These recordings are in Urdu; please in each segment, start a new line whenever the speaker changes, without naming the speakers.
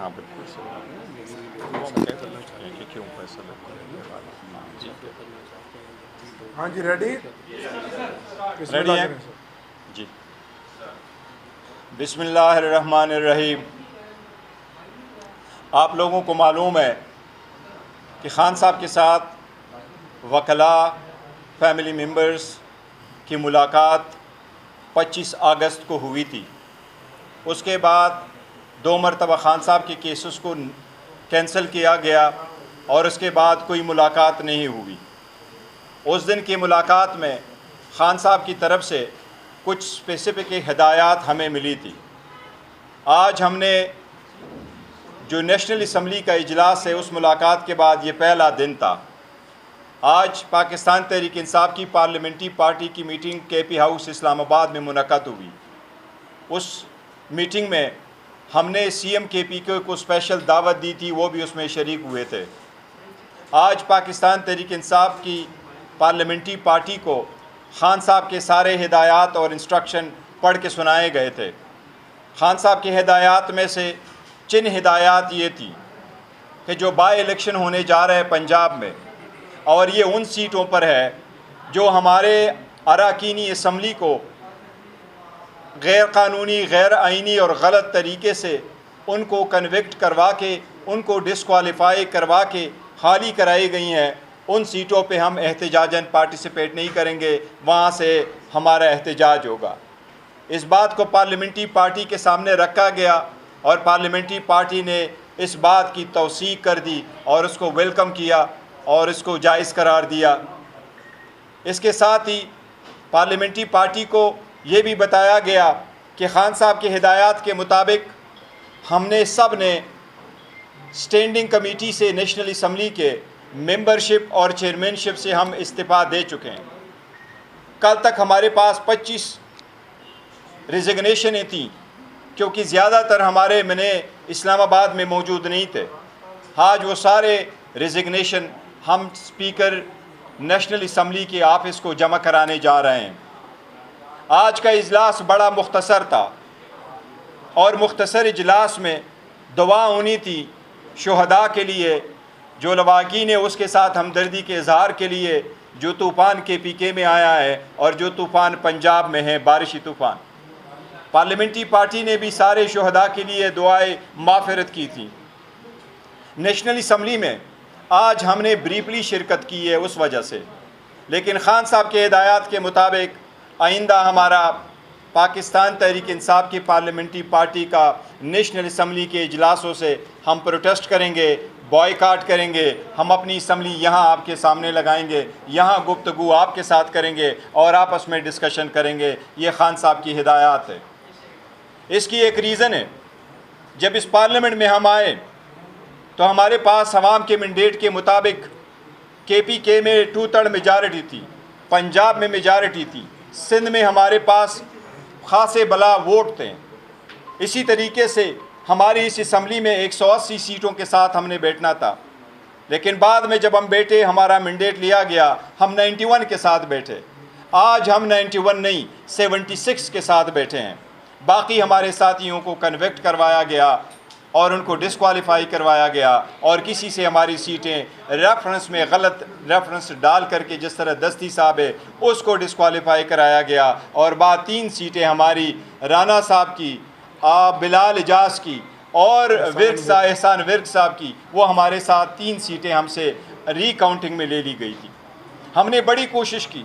ہاں بالکل کیوں فیصلہ
ہاں جی ریڈی
ریڈی ہیں جی. بسم اللہ الرحمن الرحیم. آپ لوگوں کو معلوم ہے کہ خان صاحب کے ساتھ وکلاء فیملی ممبرز کی ملاقات 25 اگست کو ہوئی تھی. اس کے بعد 2 مرتبہ خان صاحب کے کیسز کو کینسل کیا گیا اور اس کے بعد کوئی ملاقات نہیں ہوئی. اس دن کی ملاقات میں خان صاحب کی طرف سے کچھ اسپیسیفک ہدایات ہمیں ملی تھی. آج ہم نے جو نیشنل اسمبلی کا اجلاس ہے اس ملاقات کے بعد یہ پہلا دن تھا. آج پاکستان تحریک انصاف کی پارلیمنٹری پارٹی کی میٹنگ کے پی ہاؤس اسلام آباد میں منعقد ہوئی. اس میٹنگ میں ہم نے سی ایم کے پی کو اسپیشل دعوت دی تھی, وہ بھی اس میں شریک ہوئے تھے. آج پاکستان تحریک انصاف کی پارلیمنٹری پارٹی کو خان صاحب کے سارے ہدایات اور انسٹرکشن پڑھ کے سنائے گئے تھے. خان صاحب کی ہدایات میں سے چند ہدایات یہ تھی کہ جو بائی الیکشن ہونے جا رہے ہیں پنجاب میں, اور یہ ان سیٹوں پر ہے جو ہمارے اراکینی اسمبلی کو غیر قانونی, غیر آئینی اور غلط طریقے سے ان کو کنوکٹ کروا کے, ان کو ڈسکوالیفائی کروا کے خالی کرائی گئی ہیں. ان سیٹوں پہ ہم احتجاجاً پارٹیسپیٹ نہیں کریں گے, وہاں سے ہمارا احتجاج ہوگا. اس بات کو پارلیمنٹری پارٹی کے سامنے رکھا گیا اور پارلیمنٹری پارٹی نے اس بات کی توثیق کر دی اور اس کو ویلکم کیا اور اس کو جائز قرار دیا. اس کے ساتھ ہی پارلیمنٹری پارٹی کو یہ بھی بتایا گیا کہ خان صاحب کے ہدایات کے مطابق ہم نے سب نے اسٹینڈنگ کمیٹی سے نیشنل اسمبلی کے ممبرشپ اور چیئرمین شپ سے ہم استعفیٰ دے چکے ہیں. کل تک ہمارے پاس 25 ریزگنیشنیں تھیں کیونکہ زیادہ تر ہمارے اسلام آباد میں موجود نہیں تھے. آج وہ سارے ریزگنیشن ہم اسپیکر نیشنل اسمبلی کے آفس کو جمع کرانے جا رہے ہیں. آج کا اجلاس بڑا مختصر تھا اور مختصر اجلاس میں دعا ہونی تھی شہداء کے لیے, جو لواحقین ہے اس کے ساتھ ہمدردی کے اظہار کے لیے, جو طوفان کے پی کے میں آیا ہے اور جو طوفان پنجاب میں ہے, بارشی طوفان. پارلیمنٹری پارٹی نے بھی سارے شہداء کے لیے دعائیں مغفرت کی تھی. نیشنل اسمبلی میں آج ہم نے بریفلی شرکت کی ہے اس وجہ سے, لیکن خان صاحب کے ہدایات کے مطابق آئندہ ہمارا پاکستان تحریک انصاف کی پارلیمنٹری پارٹی کا نیشنل اسمبلی کے اجلاسوں سے ہم پروٹیسٹ کریں گے, بائیکاٹ کریں گے. ہم اپنی اسمبلی یہاں آپ کے سامنے لگائیں گے, یہاں گفتگو آپ کے ساتھ کریں گے اور آپس میں ڈسکشن کریں گے. یہ خان صاحب کی ہدایات ہے. اس کی ایک ریزن ہے, جب اس پارلیمنٹ میں ہم آئے تو ہمارے پاس عوام کے مینڈیٹ کے مطابق کے پی کے میں 2/3 میجارٹی تھی, پنجاب میں میجارٹی تھی, سندھ میں ہمارے پاس خاصے بلا ووٹ تھے. اسی طریقے سے ہماری اس اسمبلی میں 180 سیٹوں کے ساتھ ہم نے بیٹھنا تھا, لیکن بعد میں جب ہم بیٹھے ہمارا مینڈیٹ لیا گیا, ہم 91 کے ساتھ بیٹھے. آج ہم 91 نہیں 76 کے ساتھ بیٹھے ہیں. باقی ہمارے ساتھیوں کو کنویکٹ کروایا گیا اور ان کو ڈسکوالیفائی کروایا گیا, اور کسی سے ہماری سیٹیں ریفرنس میں غلط ریفرنس ڈال کر کے, جس طرح دستی صاحب ہے اس کو ڈسکوالیفائی کرایا گیا. اور بعد 3 سیٹیں ہماری رانا صاحب کی, بلال اجاز کی اور احسان ورک صاحب کی, وہ ہمارے ساتھ 3 سیٹیں ہم سے ری کاؤنٹنگ میں لے لی گئی تھی. ہم نے بڑی کوشش کی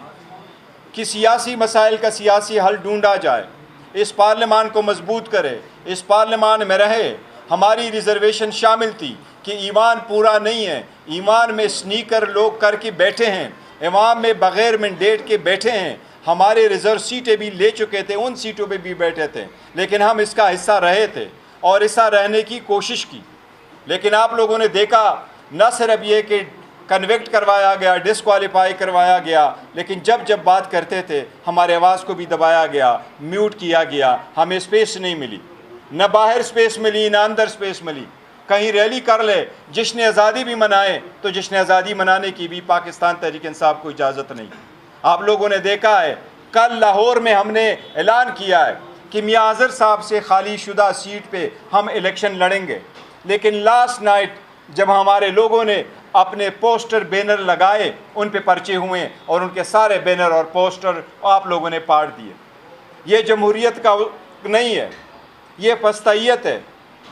کہ سیاسی مسائل کا سیاسی حل ڈھونڈا جائے, اس پارلیمان کو مضبوط کرے, اس پارلیمان میں رہے. ہماری ریزرویشن شامل تھی کہ ایوان پورا نہیں ہے, ایوان میں سنیکر لوگ کر کے بیٹھے ہیں, ایوان میں بغیر مینڈیٹ کے بیٹھے ہیں. ہمارے ریزرو سیٹیں بھی لے چکے تھے, ان سیٹوں پہ بھی بیٹھے تھے, لیکن ہم اس کا حصہ رہے تھے اور حصہ رہنے کی کوشش کی. لیکن آپ لوگوں نے دیکھا نہ صرف یہ کہ کنویکٹ کروایا گیا, ڈسکوالیفائی کروایا گیا, لیکن جب بات کرتے تھے ہمارے آواز کو بھی دبایا گیا, میوٹ کیا گیا. ہمیں اسپیس نہیں ملی, نہ باہر اسپیس ملی نہ اندر اسپیس ملی. کہیں ریلی کر لے, جشن آزادی بھی منائے تو جشن آزادی منانے کی بھی پاکستان تحریک انصاف کو اجازت نہیں. آپ لوگوں نے دیکھا ہے کل لاہور میں ہم نے اعلان کیا ہے کہ میاں اظہر صاحب سے خالی شدہ سیٹ پہ ہم الیکشن لڑیں گے. لیکن لاسٹ نائٹ جب ہمارے لوگوں نے اپنے پوسٹر بینر لگائے ان پہ پرچے ہوئے اور ان کے سارے بینر اور پوسٹر آپ لوگوں نے پاڑ دیے. یہ جمہوریت کا نہیں ہے, یہ پستائیت ہے.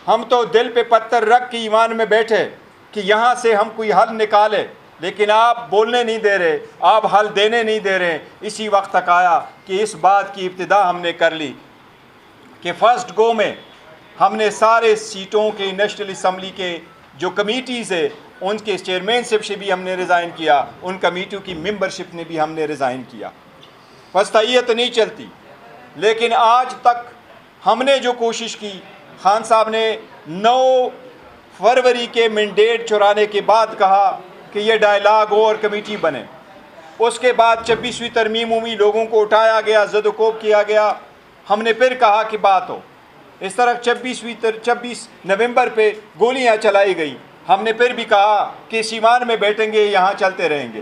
ہم تو دل پہ پتھر رکھ کے ایمان میں بیٹھے کہ یہاں سے ہم کوئی حل نکالے, لیکن آپ بولنے نہیں دے رہے, آپ حل دینے نہیں دے رہے. اسی وقت تک آیا کہ اس بات کی ابتدا ہم نے کر لی کہ فرسٹ گو میں ہم نے سارے سیٹوں کے نیشنل اسمبلی کے جو کمیٹیز ہے ان کے چیئرمین شپ سے بھی ہم نے ریزائن کیا, ان کمیٹیوں کی ممبرشپ نے بھی ہم نے ریزائن کیا. پستائیت نہیں چلتی. لیکن آج تک ہم نے جو کوشش کی, خان صاحب نے 9 فروری کے مینڈیٹ چرانے کے بعد کہا کہ یہ ڈائلاگ ہو اور کمیٹی بنے. اس کے بعد 26ویں ترمیم ہوئی, لوگوں کو اٹھایا گیا, زد و کوب کیا گیا. ہم نے پھر کہا کہ بات ہو. اس طرح 26 نومبر پہ گولیاں چلائی گئیں. ہم نے پھر بھی کہا کہ اس ایمان میں بیٹھیں گے, یہاں چلتے رہیں گے.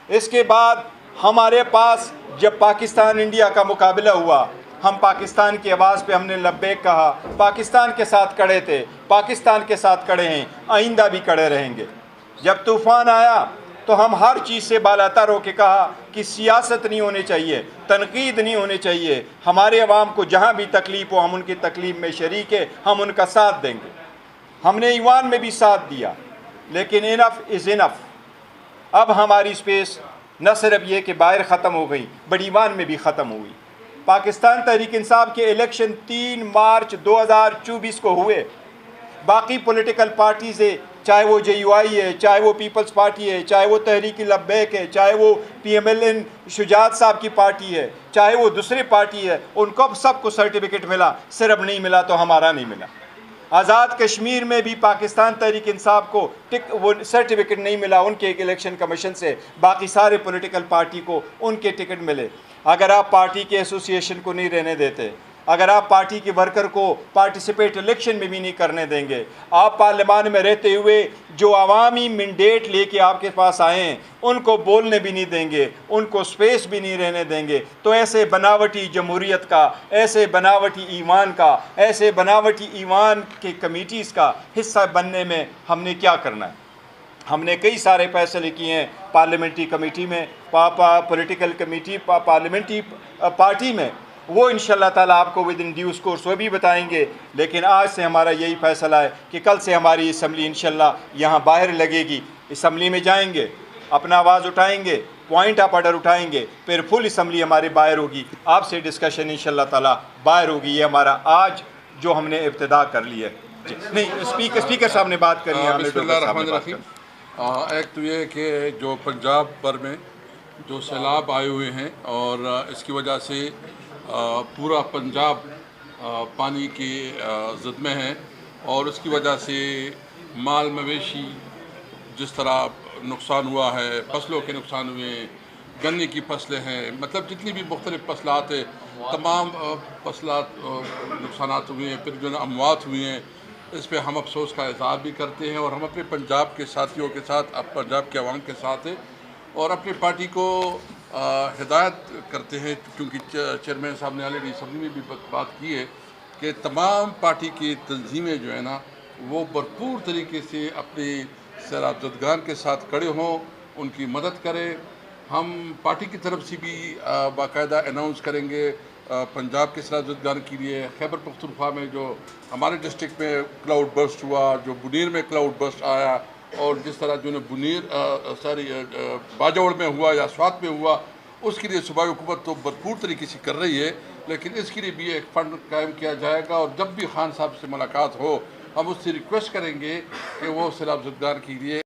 اس کے بعد ہمارے پاس جب پاکستان انڈیا کا مقابلہ ہوا, ہم پاکستان کی آواز پہ ہم نے لبیک کہا, پاکستان کے ساتھ کڑے تھے, پاکستان کے ساتھ کڑے ہیں, آئندہ بھی کڑے رہیں گے. جب طوفان آیا تو ہم ہر چیز سے بالاتر ہو کے کہا کہ سیاست نہیں ہونی چاہیے, تنقید نہیں ہونی چاہیے. ہمارے عوام کو جہاں بھی تکلیف ہو ہم ان کی تکلیف میں شریک ہے, ہم ان کا ساتھ دیں گے. ہم نے ایوان میں بھی ساتھ دیا, لیکن انف از انف. اب ہماری سپیس نہ صرف یہ کہ باہر ختم ہو گئی, بڑی ایوان میں بھی ختم ہوئی. پاکستان تحریک انصاف کے الیکشن 3 مارچ 2024 کو ہوئے. باقی پولیٹیکل پارٹیز ہے, چاہے وہ JUI ہے, چاہے وہ پیپلز پارٹی ہے, چاہے وہ تحریک لبیک ہے, چاہے وہ PMLN شجاعت صاحب کی پارٹی ہے, چاہے وہ دوسری پارٹی ہے, ان کو سب کو سرٹیفکیٹ ملا, صرف نہیں ملا تو ہمارا نہیں ملا. آزاد کشمیر میں بھی پاکستان تحریک انصاف کو وہ سرٹیفکیٹ نہیں ملا ان کے الیکشن کمیشن سے, باقی سارے پولیٹیکل پارٹی کو ان کے ٹکٹ ملے. اگر آپ پارٹی کے ایسوسیشن کو نہیں رہنے دیتے, اگر آپ پارٹی کے ورکر کو پارٹیسپیٹ الیکشن میں بھی نہیں کرنے دیں گے, آپ پارلیمان میں رہتے ہوئے جو عوامی مینڈیٹ لے کے آپ کے پاس آئے ہیں ان کو بولنے بھی نہیں دیں گے, ان کو سپیس بھی نہیں رہنے دیں گے, تو ایسے بناوٹی جمہوریت کا, ایسے بناوٹی ایمان کا, ایسے بناوٹی ایمان کے کمیٹیز کا حصہ بننے میں ہم نے کیا کرنا ہے؟ ہم نے کئی سارے فیصلے کیے ہیں پارلیمنٹری کمیٹی میں, پولیٹیکل کمیٹی پارلیمنٹری پارٹی میں, وہ انشاءاللہ تعالیٰ آپ کو ود ان ڈیوز کورس وہ بھی بتائیں گے. لیکن آج سے ہمارا یہی فیصلہ ہے کہ کل سے ہماری اسمبلی انشاءاللہ یہاں باہر لگے گی. اسمبلی میں جائیں گے, اپنا آواز اٹھائیں گے, پوائنٹ آف آرڈر اٹھائیں گے, پھر فل اسمبلی ہمارے باہر ہوگی, آپ سے ڈسکشن انشاءاللہ تعالیٰ باہر ہوگی. یہ ہمارا آج جو ہم نے ابتدا کر لی ہے. نہیں, اسپیکر صاحب نے بات کرنی ہے.
بسم اللہ الرحمن الرحیم. ایک تو یہ کہ جو پنجاب پر میں جو سیلاب آئے ہوئے ہیں اور اس کی وجہ سے پورا پنجاب پانی کی زد میں ہے, اور اس کی وجہ سے مال مویشی جس طرح نقصان ہوا ہے, فصلوں کے نقصان ہوئے, گنے کی فصلیں ہیں, مطلب جتنی بھی مختلف فصلات ہیں تمام فصلات نقصانات ہوئے ہیں. پھر جو نا اموات ہوئی ہیں, اس پہ ہم افسوس کا اظہار بھی کرتے ہیں, اور ہم اپنے پنجاب کے ساتھیوں کے ساتھ, پنجاب کے عوام کے ساتھ ہیں, اور اپنی پارٹی کو ہدایت کرتے ہیں, کیونکہ چیئرمین صاحب نے آلریڈی اسمبلی میں بھی بات کی ہے کہ تمام پارٹی کی تنظیمیں جو ہے نا وہ بھرپور طریقے سے اپنے سیلاب زدگان کے ساتھ کھڑے ہوں, ان کی مدد کریں. ہم پارٹی کی طرف سے بھی باقاعدہ اناؤنس کریں گے پنجاب کے سیلاب زدگان کے لیے. خیبر پختونخوا میں جو ہمارے ڈسٹرکٹ میں کلاؤڈ برسٹ ہوا, جو بنیر میں کلاؤڈ برسٹ آیا, اور جس طرح جو باجوڑ میں ہوا یا سوات میں ہوا, اس کے لیے صوبائی حکومت تو بھرپور طریقے سے کر رہی ہے, لیکن اس کے لیے بھی ایک فنڈ قائم کیا جائے گا. اور جب بھی خان صاحب سے ملاقات ہو ہم اس سے ریکویسٹ کریں گے کہ وہ سیلاب زدگان کے لیے